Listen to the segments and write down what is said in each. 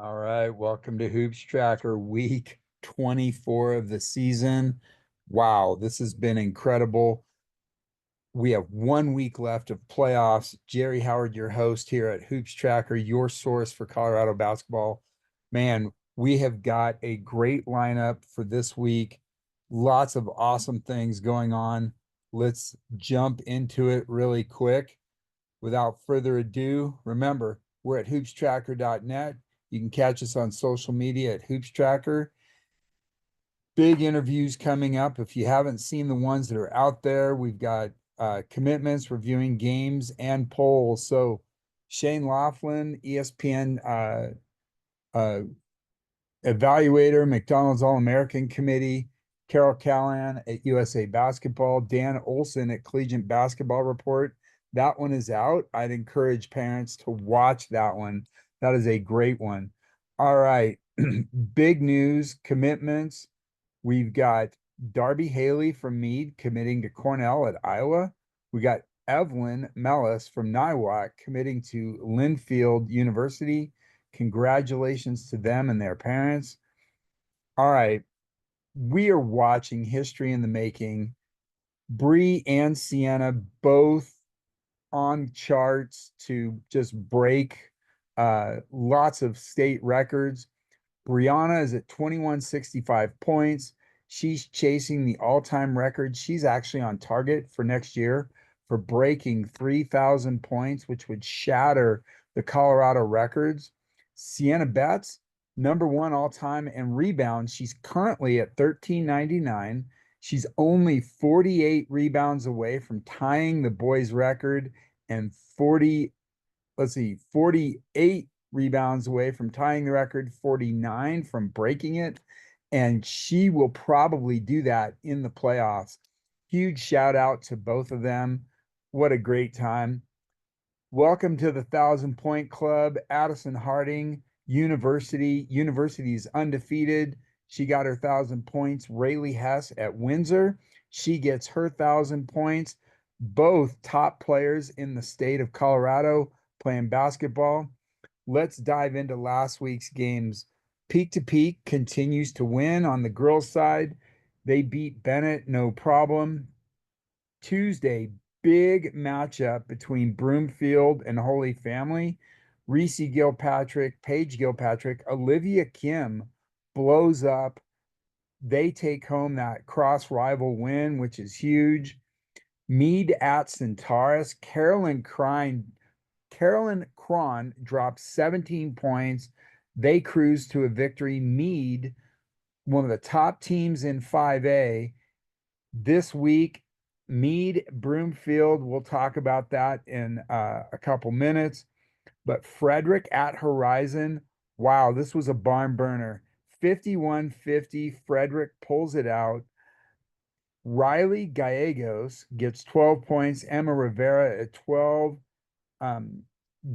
All right, welcome to Hoops Tracker, week 24 of the season. Wow, this has been incredible. We have 1 week left of playoffs. Jerry Howard, your host here at Hoops Tracker, your source for Colorado basketball. Man, we have got a great lineup for this week. Lots of awesome things going on. Let's jump into it really quick. Without further ado, remember, we're at hoopstracker.net. You can catch us on social media at hoopstracker. Big interviews coming up. If you haven't seen the ones that are out there, we've got commitments, reviewing games, and polls. So Shane Laughlin, ESPN uh, evaluator, McDonald's All-American Committee, Carol Callahan at USA Basketball, Dan Olson at Collegiate Basketball Report. That one is out. I'd encourage parents to watch that one. That is a great one. All right. Big news, commitments. We've got Darby Haley from Meade committing to Cornell at Iowa. We got Evelyn Mellis from Niwot committing to Linfield University. Congratulations to them and their parents. All right. We are watching history in the making. Bree and Sienna both on charts to just break lots of state records. Brianna is at 2165 points. She's chasing the all-time record. She's actually on target for next year for breaking 3,000 points, which would shatter the Colorado records. Sienna Betts, number one all-time in rebounds. She's currently at 1399. She's only 48 rebounds away from tying the boys' record and 48 rebounds away from tying the record, 49 from breaking it. And she will probably do that in the playoffs. Huge shout out to both of them. What a great time. Welcome to the 1,000 Point Club. Addison Harding, University. University is undefeated. She got her 1,000 points. Rayleigh Hess at Windsor. She gets her 1,000 points. Both top players in the state of Colorado playing basketball. Let's dive into last week's games. Peak to Peak continues to win on the girls' side. They beat Bennett, no problem. Tuesday, big matchup between Broomfield and Holy Family. Reese Gilpatrick, Paige Gilpatrick, Olivia Kim blows up. They take home that cross rival win, which is huge. Meade at Centaurus. Carolyn Cron drops 17 points. They cruise to a victory. Meade, one of the top teams in 5A this week. Meade, Broomfield, we'll talk about that in a couple minutes. But Frederick at Horizon, wow, this was a barn burner. 51-50, Frederick pulls it out. Riley Gallegos gets 12 points. Emma Rivera at 12.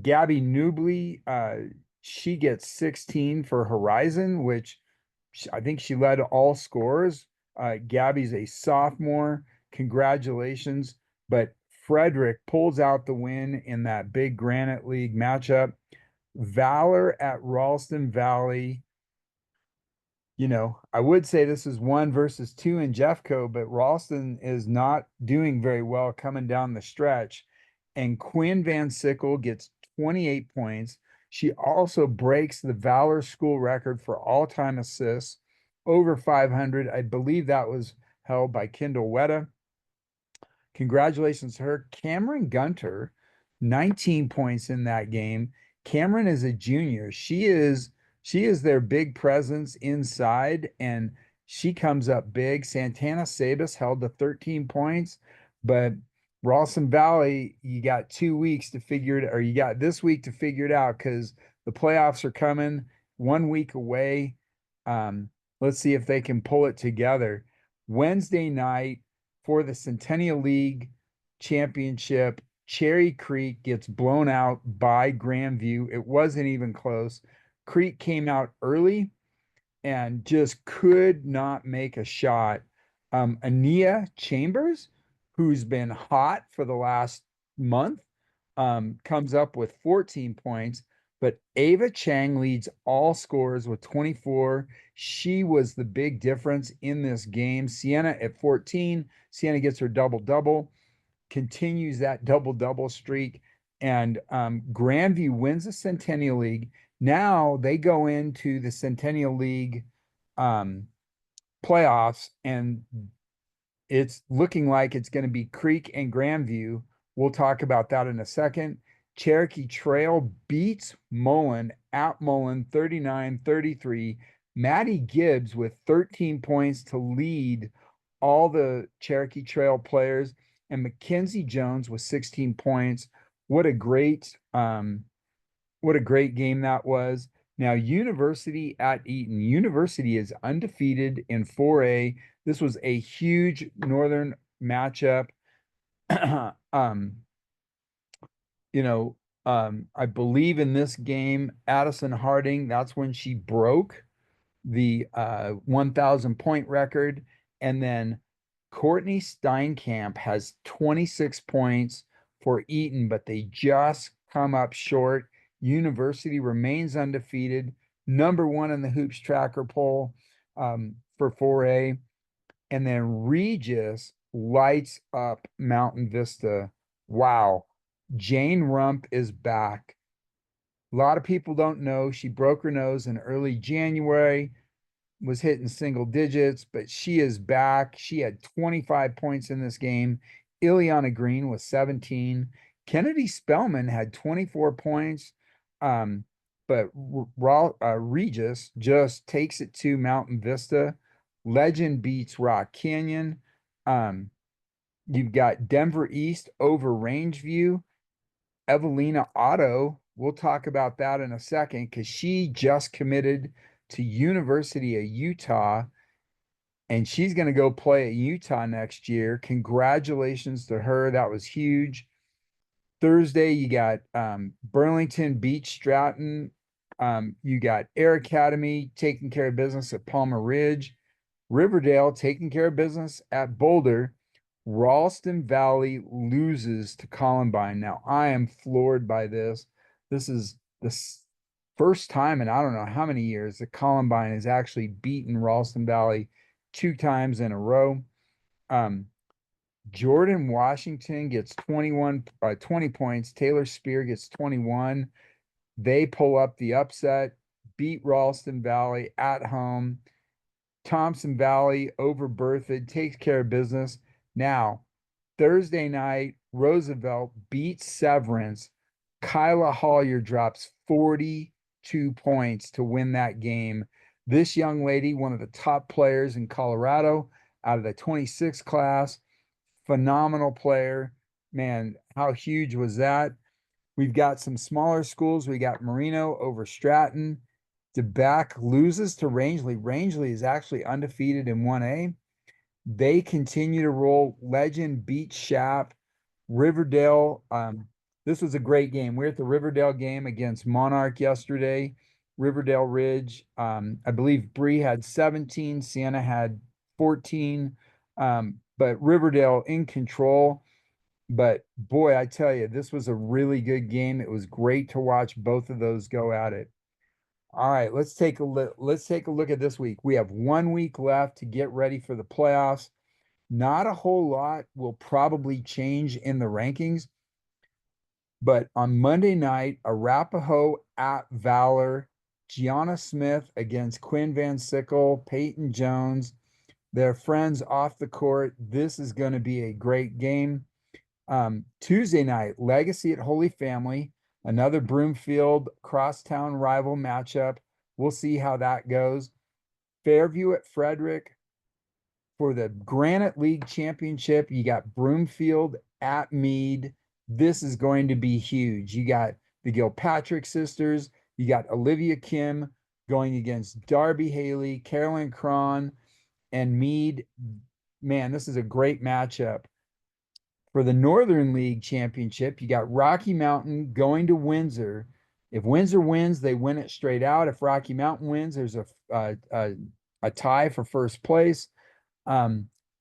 Gabby Newbley, she gets 16 for Horizon, which I think she led all scorers. Gabby's a sophomore. Congratulations. But Frederick pulls out the win in that big Granite League matchup. Valor at Ralston Valley. I would say this is 1 versus 2 in Jeffco, but Ralston is not doing very well coming down the stretch. And Quinn Van Sickle gets 28 points. She also breaks the Valor School record for all-time assists, over 500. I believe that was held by Kendall Wetta. Congratulations to her. Cameron Gunter, 19 points in that game. Cameron is a junior. She is their big presence inside, and she comes up big. Santana Sabas held to 13 points, but Ralston Valley, you got 2 weeks to figure it, or you got this week to figure it out because the playoffs are coming 1 week away. Let's see if they can pull it together. Wednesday night for the Centennial League Championship, Cherry Creek gets blown out by Grandview. It wasn't even close. Creek came out early and just could not make a shot. Ania Chambers, who's been hot for the last month, comes up with 14 points. but Ava Chang leads all scores with 24. She was the big difference in this game. Sienna at 14. Sienna gets her double-double, continues that double-double streak, and Grandview wins the Centennial League. Now they go into the Centennial League um, playoffs, and it's looking like it's going to be Creek and Grandview. We'll talk about that in a second. Cherokee Trail beats Mullen at Mullen 39-33. Maddie Gibbs with 13 points to lead all the Cherokee Trail players, and Mackenzie Jones with 16 points. What a great game that was. Now, University at Eaton. University is undefeated in 4A. This was a huge Northern matchup. um, I believe in this game, Addison Harding, that's when she broke the 1,000 point record. And then Courtney Steinkamp has 26 points for Eaton, but they just come up short. University remains undefeated, number one in the Hoops Tracker poll for 4A. And then Regis lights up Mountain Vista. Wow. Jane Rump is back. A lot of people don't know she broke her nose in early January, was hitting single digits, but she is back. She had 25 points in this game. Ileana Green was 17. Kennedy Spellman had 24 points. But Regis just takes it to Mountain Vista. Legend beats Rock Canyon. You've got Denver East over Rangeview. Evelina Otto, we'll talk about that in a second because she just committed to University of Utah, and she's going to go play at Utah next year. Congratulations to her. That was huge. Thursday, you got Burlington Beach Stratton. You got Air Academy taking care of business at Palmer Ridge. Riverdale taking care of business at Boulder. Ralston Valley loses to Columbine. Now, I am floored by this. This is the first time in I don't know how many years that Columbine has actually beaten Ralston Valley 2 times in a row. Jordan Washington gets 20 points. Taylor Spear gets 21. They pull up the upset, beat Ralston Valley at home. Thompson Valley over Berthoud takes care of business. Now, Thursday night, Roosevelt beats Severance. Kyla Hollier drops 42 points to win that game. This young lady, one of the top players in Colorado out of the 26 class, phenomenal player. Man, how huge was that? We've got some smaller schools. We got Marino over Stratton. DeBack loses to Rangeley. Rangeley is actually undefeated in 1A. They continue to roll. Legend beats Shap. Riverdale, this was a great game. We're at the Riverdale game against Monarch yesterday. Riverdale Ridge. I believe Bree had 17, Sienna had 14. But Riverdale in control. But boy, I tell you, this was a really good game. It was great to watch both of those go at it. All right, let's take a look at this week. We have 1 week left to get ready for the playoffs. Not a whole lot will probably change in the rankings, but on Monday night, Arapahoe at Valor, Gianna Smith against Quinn Van Sickle, Peyton Jones, their friends off the court. This is going to be a great game. Tuesday night, Legacy at Holy Family, another Broomfield crosstown rival matchup. We'll see how that goes. Fairview at Frederick. For the Granite League Championship, you got Broomfield at Meade. This is going to be huge. You got the Gilpatrick sisters. You got Olivia Kim going against Darby Haley, Carolyn Cron, and Meade. Man, this is a great matchup. For the Northern League Championship, you got Rocky Mountain going to Windsor. If Windsor wins, they win it straight out. If Rocky Mountain wins, there's a tie for first place.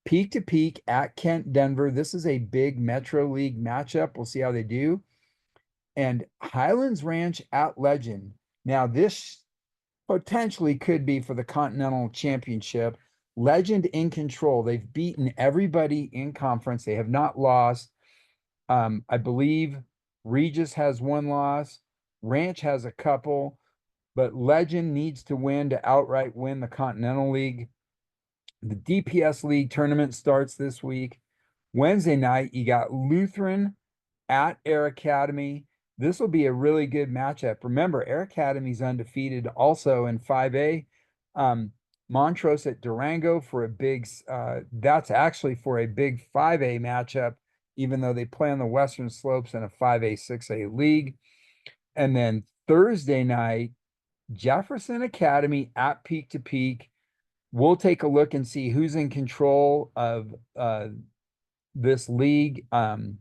Peak to Peak at Kent Denver. This is a big Metro League matchup. We'll see how they do. and Highlands Ranch at Legend. Now, this potentially could be for the Continental Championship. Legend in control. They've beaten everybody in conference. They have not lost. I believe Regis has one loss. Ranch has a couple, but Legend needs to win to outright win the Continental League. The DPS League tournament starts this week. Wednesday night, you got Lutheran at Air Academy. This will be a really good matchup. Remember, Air Academy's undefeated also in 5A. Montrose at Durango for a big, that's actually for a big 5A matchup, even though they play on the Western Slopes in a 5A, 6A league. And then Thursday night, Jefferson Academy at Peak to Peak. We'll take a look and see who's in control of this league. The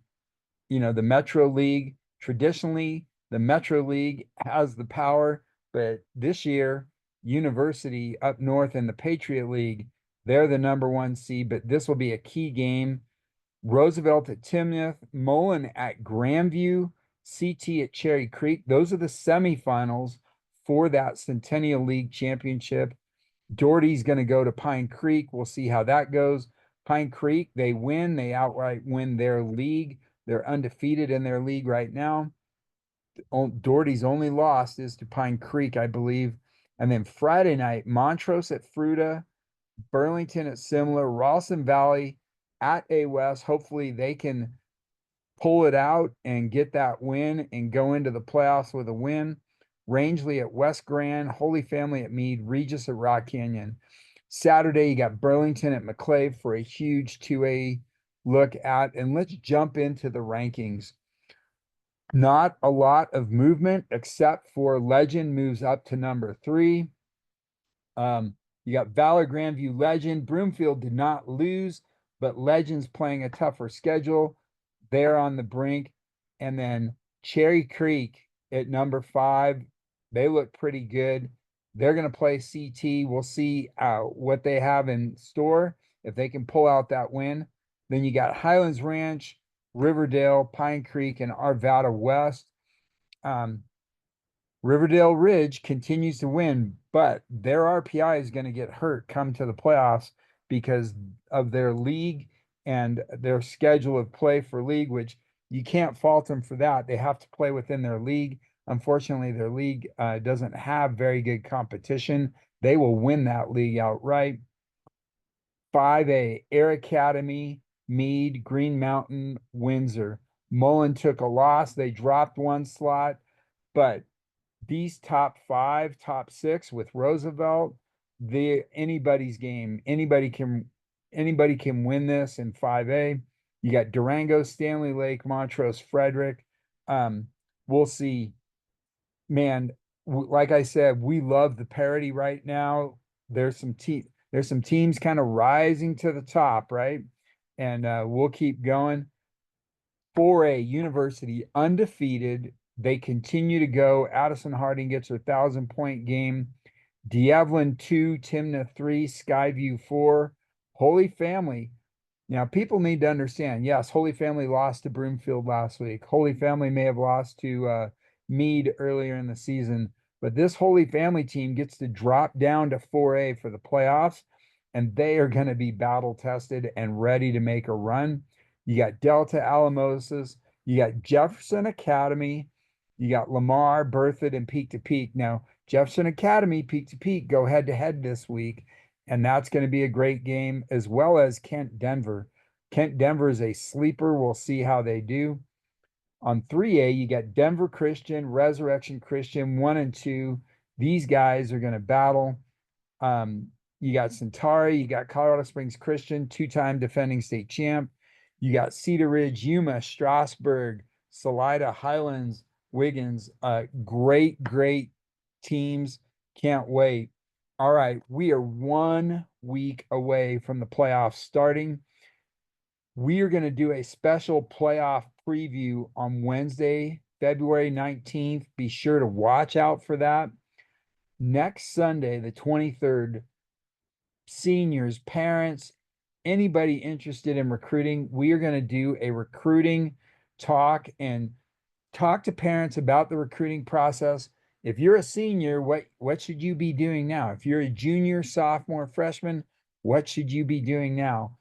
Metro League. Traditionally, the Metro League has the power, but this year, University up north in the Patriot League, they're the #1 seed, but this will be a key game. Roosevelt at Timnath, Mullen at Grandview, CT at Cherry Creek. Those are the semifinals for that Centennial League Championship. Doherty's going to go to Pine Creek. We'll see how that goes. Pine Creek, they win. They outright win their league. They're undefeated in their league right now. Doherty's only loss is to Pine Creek, I believe. And then Friday night, Montrose at Fruta, Burlington at Similar, Ralston Valley at A West. Hopefully they can pull it out and get that win and go into the playoffs with a win. Rangeley at West Grand, Holy Family at Meade, Regis at Rock Canyon. Saturday, you got Burlington at McClave for a huge 2A look at. And let's jump into the rankings. Not a lot of movement except for Legend moves up to #3. You got Valor, Grandview, Legend. Broomfield did not lose, but Legend's playing a tougher schedule. They're on the brink. And then Cherry Creek at #5. They look pretty good. They're going to play CT. We'll see what they have in store. If they can pull out that win. Then you got Highlands Ranch, Riverdale, Pine Creek, and Arvada West. Riverdale Ridge continues to win, but their RPI is going to get hurt come to the playoffs because of their league and their schedule of play for league, which you can't fault them for that. They have to play within their league. Unfortunately, their league doesn't have very good competition. They will win that league outright. 5A, Air Academy, Meade, Green Mountain, Windsor. Mullen took a loss. They dropped one slot, but these top 5, top 6 with Roosevelt, anybody's game. Anybody can win this in 5A. You got Durango, Stanley Lake, Montrose, Frederick. We'll see. Man, like I said, we love the parity right now. There's some teams kind of rising to the top, right? And we'll keep going. 4A, University undefeated. They continue to go. Addison Harding gets her 1,000-point game. D'Evelyn 2, Timna 3, Skyview 4. Holy Family. Now, people need to understand, yes, Holy Family lost to Broomfield last week. Holy Family may have lost to Meade earlier in the season, but this Holy Family team gets to drop down to 4A for the playoffs, and they are going to be battle-tested and ready to make a run. You got Delta Alamosis. You got Jefferson Academy. You got Lamar, Berthoud, and Peak to Peak. Now, Jefferson Academy, Peak to Peak go head-to-head this week, and that's going to be a great game, as well as Kent Denver. Kent Denver is a sleeper. We'll see how they do. On 3A, you got Denver Christian, Resurrection Christian, 1 and 2. These guys are going to battle. You got Centauri, you got Colorado Springs Christian, 2-time defending state champ. You got Cedar Ridge, Yuma, Strasburg, Salida, Highlands, Wiggins. Great teams. Can't wait. All right, we are 1 week away from the playoffs starting. We are going to do a special playoff preview on Wednesday, February 19th. Be sure to watch out for that. Next Sunday, the 23rd, seniors, parents, anybody interested in recruiting, we are going to do a recruiting talk and talk to parents about the recruiting process. If you're a senior, what should you be doing now? If you're a junior, sophomore, freshman, what should you be doing now?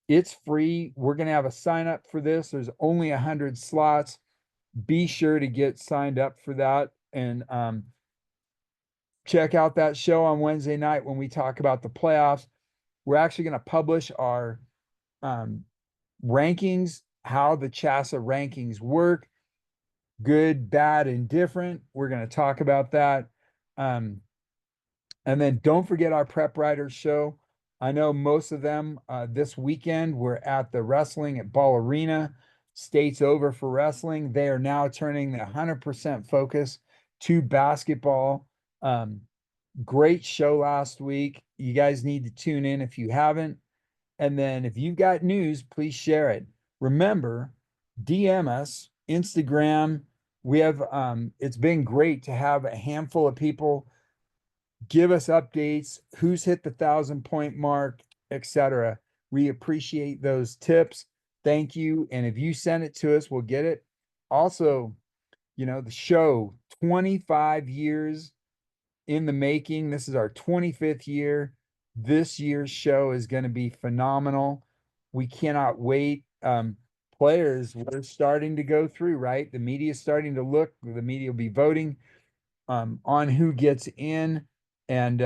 It's free. We're going to have a sign up for this. There's only 100 slots. Be sure to get signed up for that, and check out that show on Wednesday night when we talk about the playoffs. We're actually going to publish our rankings, how the CHSAA rankings work, good, bad, and different. We're going to talk about that. And then don't forget our prep writers show. I know most of them this weekend were at the wrestling at Ball Arena. State's over for wrestling. They are now turning the 100% focus to basketball. Great show last week. You guys need to tune in if you haven't. And then if you've got news, please share it. Remember, DM us, Instagram. We have it's been great to have a handful of people give us updates, who's hit the 1,000-point mark, etc. We appreciate those tips. Thank you. And if you send it to us, we'll get it. Also, the show, 25 years in the making. This is our 25th year. This year's show is going to be phenomenal. We cannot wait. Players, we're starting to go through, right? The media is starting to look. The media will be voting on who gets in and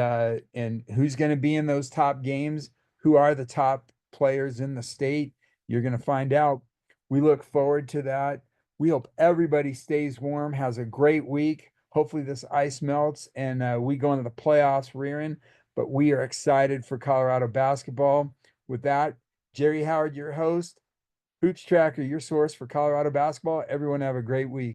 who's going to be in those top games, who are the top players in the state. You're going to find out. We look forward to that. We hope everybody stays warm, has a great week. Hopefully this ice melts and we go into the playoffs rearing, but we are excited for Colorado basketball. With that, Jerry Howard, your host, Hoops Tracker, your source for Colorado basketball. Everyone have a great week.